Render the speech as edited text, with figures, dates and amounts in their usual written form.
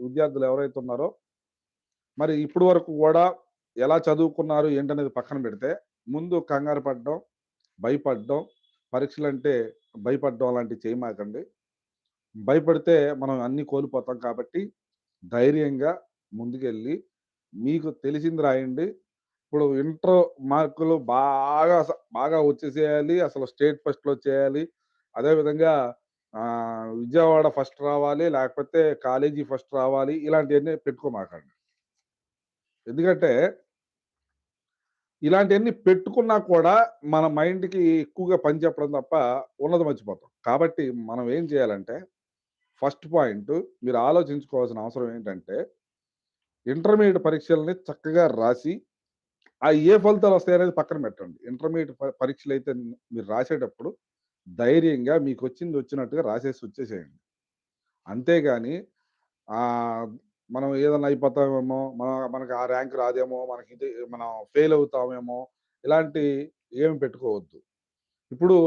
విద్యార్థులు ఎవరైతే ఉన్నారో, మరి ఇప్పటి వరకు గూడా ఎలా చదువుకున్నారు ఏంటనేది పక్కన పెడితే, ముందు కంగారు పడడం, భయపడడం, పరీక్షలంటే భయపడడం అలాంటివి చేయమాకండి. భయపడితే మనం అన్నీ కోల్పోతాం కాబట్టి, ధైర్యంగా ముందుకెళ్ళి, మీకు తెలిసింది రాయండి. ఇప్పుడు ఇంటర్ మార్కులు బాగా వచ్చేసేయాలి. అసలు స్టేట్ ఫస్ట్‌లో చేయాలి. అదే విధంగా విజయవాడ ఫస్ట్ రావాలి. లేకపోతే కాలేజీ ఫస్ట్ రావాలి. ఇలాంటియన్నీ పెట్టుకోమాకండి. ఎందుకంటే, ఇలాంటియన్నీ పెట్టుకున్నా కూడా మన మైండ్‌కి ఎక్కువగా పని చెప్పడం తప్ప ఉన్నది మర్చిపోతాం. కాబట్టి మనం ఏం చేయాలంటే, ఫస్ట్ పాయింటు మీరు ఆలోచించుకోవాల్సిన అవసరం ఏంటంటే, ఇంటర్మీడియేట్ పరీక్షల్ని చక్కగా రాసి ఏ ఫలితాలొస్తాయనేది పక్కన పెట్టండి. ఇంటర్మీడియేట్ పరీక్షలైతే మీరు రాసేటప్పుడు ధైర్యంగా మీకొచ్చింది వచ్చినట్టుగా రాసేసి వచ్చేసేయండి. అంతేగాని ఆహ్, మనం ఏదన్నా అయిపోతామేమో, మనకు ఆ ర్యాంక్ రాదేమో, మనం ఫెయిల్ అవుతామేమో, ఇలాంటి ఏమి పెట్టుకోవద్దు. ఇప్పుడు